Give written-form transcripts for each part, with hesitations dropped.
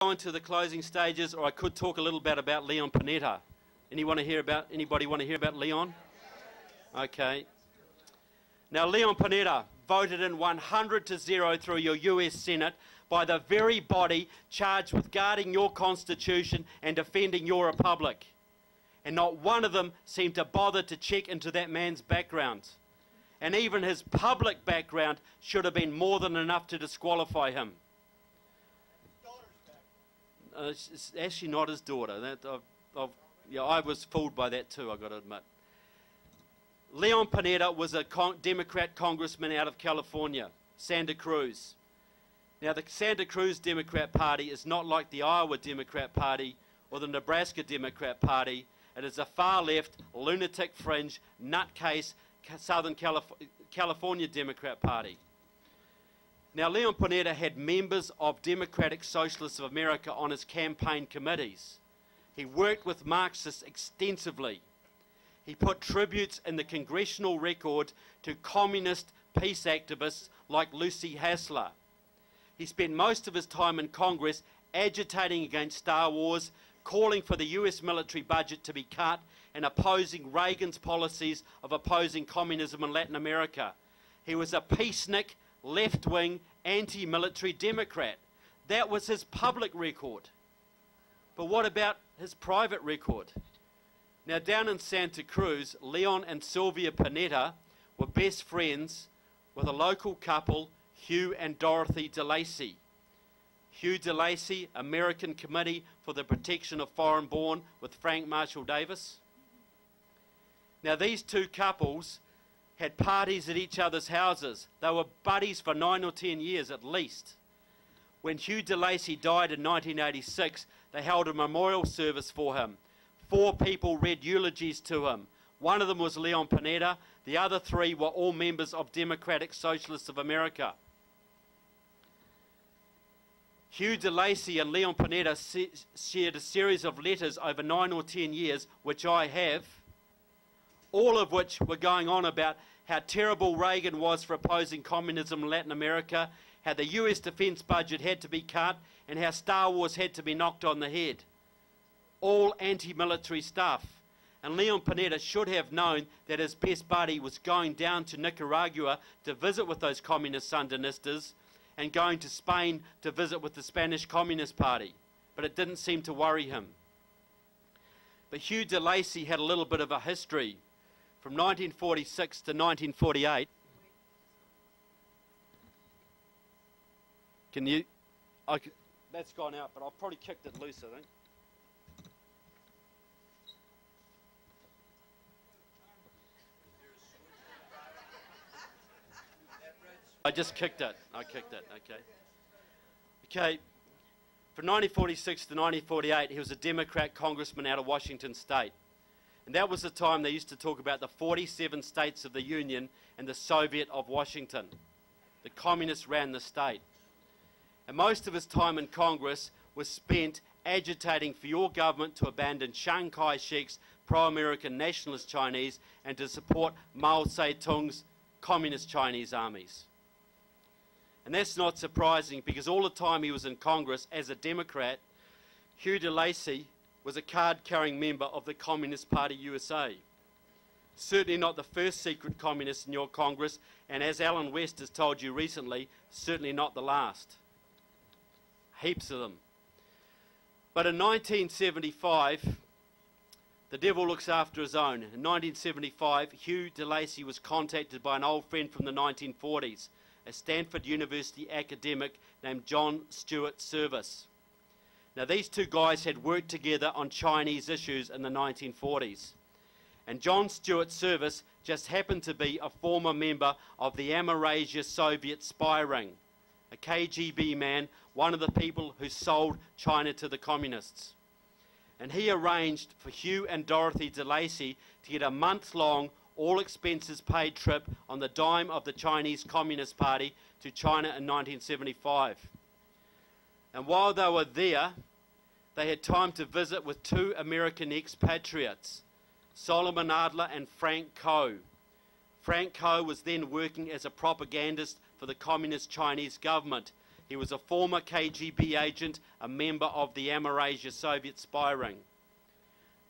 Go into the closing stages, or I could talk a little bit about Leon Panetta. Anybody want to hear about Leon? Okay. Now, Leon Panetta voted in 100-0 through your US Senate by the very body charged with guarding your Constitution and defending your republic. And not one of them seemed to bother to check into that man's background. And even his public background should have been more than enough to disqualify him. It's actually not his daughter. Yeah, I was fooled by that too, I've got to admit. Leon Panetta was a Democrat congressman out of California, Santa Cruz. Now, the Santa Cruz Democrat Party is not like the Iowa Democrat Party or the Nebraska Democrat Party. It is a far-left, lunatic fringe, nutcase Southern California Democrat Party. Now, Leon Panetta had members of Democratic Socialists of America on his campaign committees. He worked with Marxists extensively. He put tributes in the congressional record to communist peace activists like Lucy Hassler. He spent most of his time in Congress agitating against Star Wars, calling for the US military budget to be cut, and opposing Reagan's policies of opposing communism in Latin America. He was a peacenik, left-wing, anti-military Democrat. That was his public record. But what about his private record? Now, down in Santa Cruz, Leon and Sylvia Panetta were best friends with a local couple, Hugh and Dorothy DeLacy. Hugh DeLacy, American Committee for the Protection of Foreign-Born with Frank Marshall Davis. Now, these two couples had parties at each other's houses. They were buddies for 9 or 10 years at least. When Hugh DeLacy died in 1986, they held a memorial service for him. 4 people read eulogies to him. One of them was Leon Panetta. The other 3 were all members of Democratic Socialists of America. Hugh DeLacy and Leon Panetta shared a series of letters over 9 or 10 years, which I have, all of which were going on about how terrible Reagan was for opposing communism in Latin America, how the US defense budget had to be cut, and how Star Wars had to be knocked on the head. All anti-military stuff. And Leon Panetta should have known that his best buddy was going down to Nicaragua to visit with those communist Sandinistas and going to Spain to visit with the Spanish Communist Party. But it didn't seem to worry him. But Hugh DeLacy had a little bit of a history. From 1946 to 1948, that's gone out, but I've probably kicked it loose, I think. I just kicked it. Okay. Okay. From 1946 to 1948, he was a Democrat congressman out of Washington State. And that was the time they used to talk about the 47 states of the Union and the Soviet of Washington. The communists ran the state. And most of his time in Congress was spent agitating for your government to abandon Chiang Kai-shek's pro-American nationalist Chinese and to support Mao Zedong's communist Chinese armies. And that's not surprising, because all the time he was in Congress as a Democrat, Hugh DeLacy was a card-carrying member of the Communist Party USA. Certainly not the first secret communist in your Congress, and as Alan West has told you recently, certainly not the last. Heaps of them. But in 1975, the devil looks after his own. In 1975, Hugh DeLacy was contacted by an old friend from the 1940s, a Stanford University academic named John Stewart Service. Now, these two guys had worked together on Chinese issues in the 1940s. And John Stewart Service just happened to be a former member of the Amerasia Soviet spy ring, a KGB man, one of the people who sold China to the communists. And he arranged for Hugh and Dorothy DeLacy to get a month-long, all-expenses-paid trip on the dime of the Chinese Communist Party to China in 1975. And while they were there, they had time to visit with 2 American expatriates, Solomon Adler and Frank Coe. Frank Coe was then working as a propagandist for the Communist Chinese government. He was a former KGB agent, a member of the Amerasia Soviet spy ring.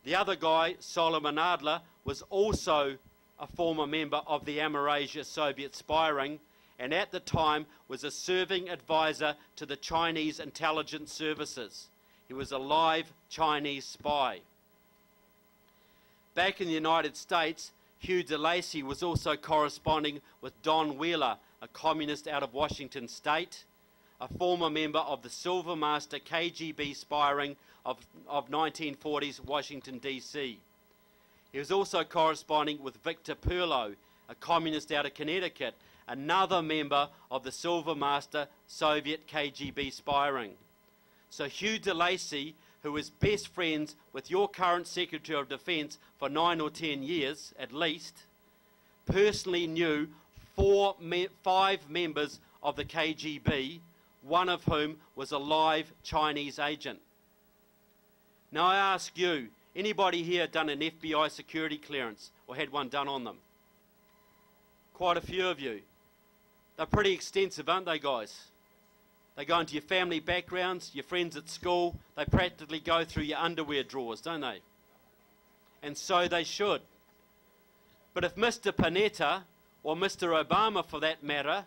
The other guy, Solomon Adler, was also a former member of the Amerasia Soviet spy ring, and at the time was a serving advisor to the Chinese intelligence services. He was a live Chinese spy. Back in the United States, Hugh DeLacy was also corresponding with Don Wheeler, a communist out of Washington State, a former member of the Silver Master KGB spy ring of 1940s Washington, D.C. He was also corresponding with Victor Perlo, a communist out of Connecticut, another member of the Silver Master Soviet KGB spy ring. So Hugh DeLacy, who was best friends with your current Secretary of Defense for 9 or 10 years at least, personally knew 5 members of the KGB, one of whom was a live Chinese agent. Now I ask you, anybody here done an FBI security clearance or had one done on them? Quite a few of you. They're pretty extensive, aren't they, guys? They go into your family backgrounds, your friends at school. They practically go through your underwear drawers, don't they? And so they should. But if Mr. Panetta, or Mr. Obama for that matter,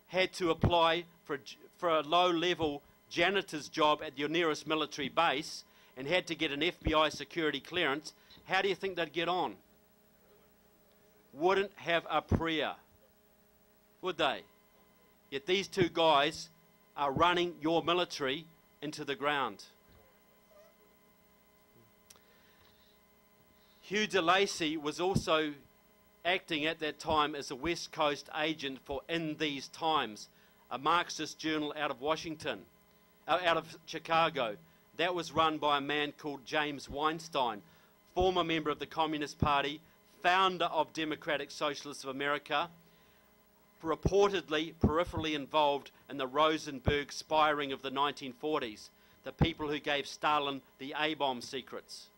had to apply for a low-level janitor's job at your nearest military base and had to get an FBI security clearance, how do you think they'd get on? Wouldn't have a prayer, would they? Yet these two guys are running your military into the ground. Hugh DeLacy was also acting at that time as a West Coast agent for In These Times, a Marxist journal out of Washington, out of Chicago. That was run by a man called James Weinstein, former member of the Communist Party, founder of Democratic Socialists of America, reportedly peripherally involved in the Rosenberg spy ring of the 1940s, the people who gave Stalin the A-bomb secrets.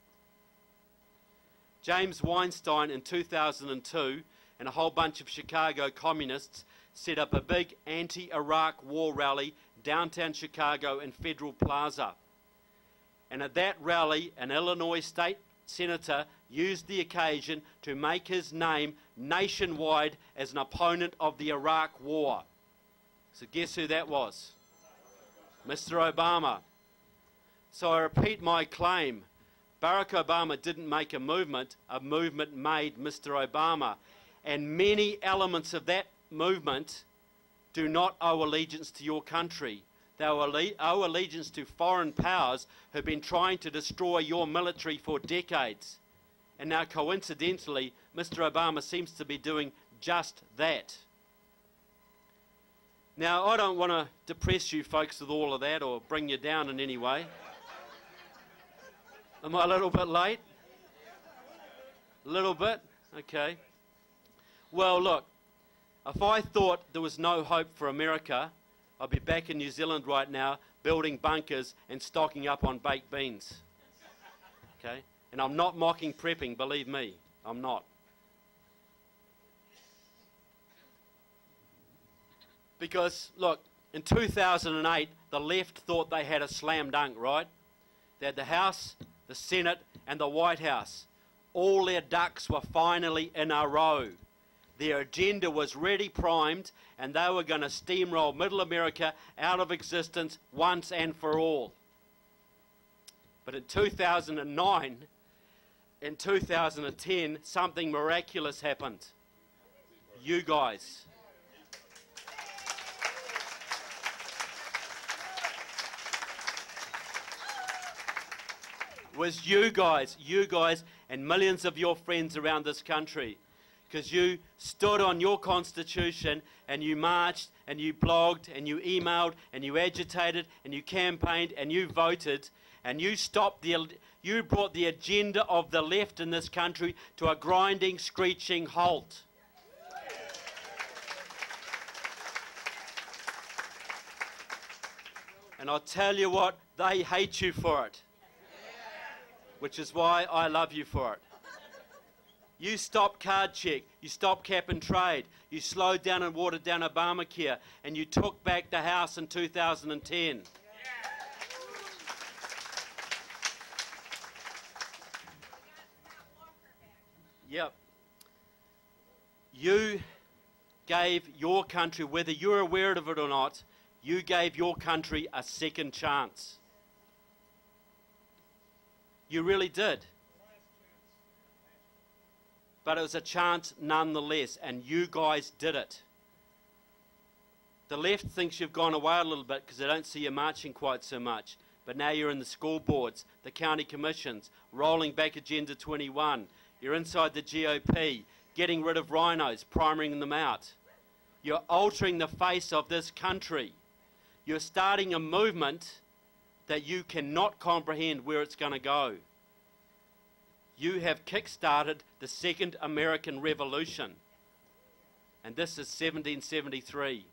James Weinstein in 2002 and a whole bunch of Chicago communists set up a big anti-Iraq war rally downtown Chicago in Federal Plaza. And at that rally, an Illinois state senator used the occasion to make his name nationwide as an opponent of the Iraq war. So guess who that was? Mr. Obama. So I repeat my claim. Barack Obama didn't make a movement made Mr. Obama. And many elements of that movement do not owe allegiance to your country. They owe allegiance to foreign powers who have been trying to destroy your military for decades. And now, coincidentally, Mr. Obama seems to be doing just that. Now, I don't want to depress you folks with all of that or bring you down in any way. Am I a little bit late? A little bit? Okay. Well, look, if I thought there was no hope for America, I'd be back in New Zealand right now building bunkers and stocking up on baked beans. Okay? And I'm not mocking prepping, believe me. I'm not. Because, look, in 2008, the left thought they had a slam dunk, right? They had the House, the Senate, and the White House. All their ducks were finally in a row. Their agenda was ready primed, and they were going to steamroll Middle America out of existence once and for all. But in 2009, in 2010, something miraculous happened. You guys. It was you guys and millions of your friends around this country. Because you stood on your constitution and you marched and you blogged and you emailed and you agitated and you campaigned and you voted and you you brought the agenda of the left in this country to a grinding, screeching halt. And I'll tell you what, they hate you for it. Which is why I love you for it. You stopped card check, you stopped cap and trade, you slowed down and watered down Obamacare, and you took back the House in 2010. Yep. You gave your country, whether you're aware of it or not, you gave your country a second chance. You really did. But it was a chance nonetheless, and you guys did it. The left thinks you've gone away a little bit because they don't see you marching quite so much. But now you're in the school boards, the county commissions, rolling back Agenda 21. You're inside the GOP, getting rid of rhinos, priming them out. You're altering the face of this country. You're starting a movement that you cannot comprehend where it's going to go. You have kick-started the Second American Revolution. And this is 1773.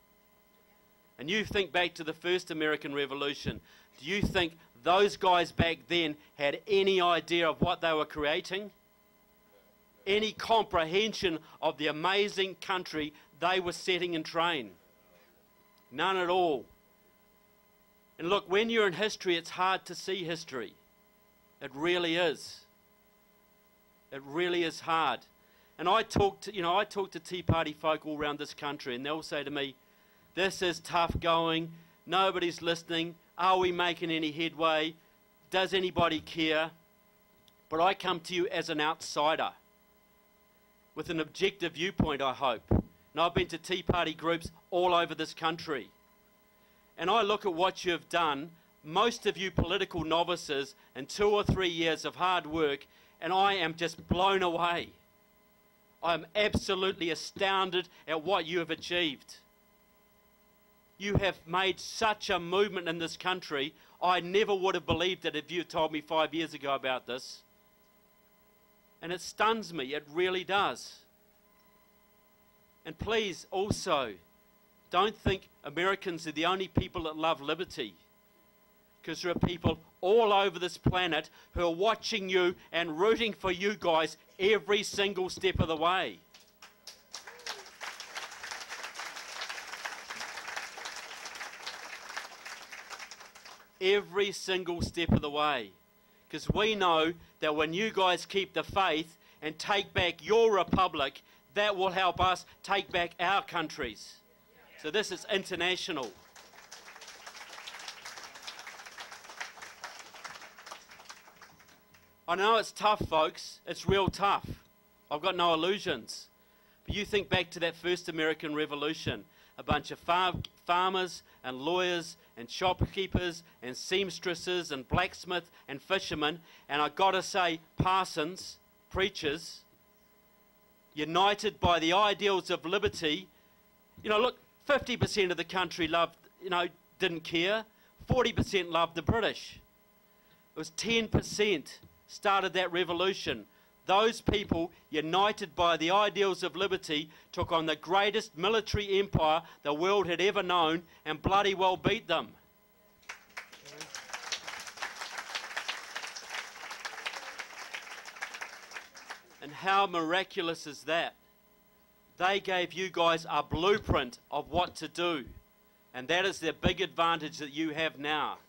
And you think back to the First American Revolution. Do you think those guys back then had any idea of what they were creating? Any comprehension of the amazing country they were setting in train? None at all. And look, when you're in history, it's hard to see history. It really is. It really is hard. And I talk to Tea Party folk all around this country, and they'll say to me, this is tough going, nobody's listening, are we making any headway, does anybody care? But I come to you as an outsider, with an objective viewpoint, I hope. And I've been to Tea Party groups all over this country. And I look at what you've done, most of you political novices, in 2 or 3 years of hard work, and I am just blown away. I'm absolutely astounded at what you have achieved. You have made such a movement in this country. I never would have believed it if you had told me 5 years ago about this. And it stuns me, it really does. And please also, don't think Americans are the only people that love liberty. Because there are people all over this planet who are watching you and rooting for you guys every single step of the way. Every single step of the way. Because we know that when you guys keep the faith and take back your republic, that will help us take back our countries. So this is international. I know it's tough, folks. It's real tough. I've got no illusions. But you think back to that first American Revolution. A bunch of farmers and lawyers and shopkeepers and seamstresses and blacksmiths and fishermen, and I've got to say, parsons, preachers, united by the ideals of liberty. You know, look, 50% of the country loved, didn't care. 40% loved the British. It was 10% started that revolution. Those people, united by the ideals of liberty, took on the greatest military empire the world had ever known and bloody well beat them. And how miraculous is that? They gave you guys a blueprint of what to do. And that is the big advantage that you have now.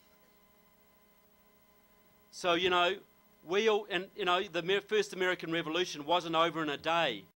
So, the first American Revolution wasn't over in a day.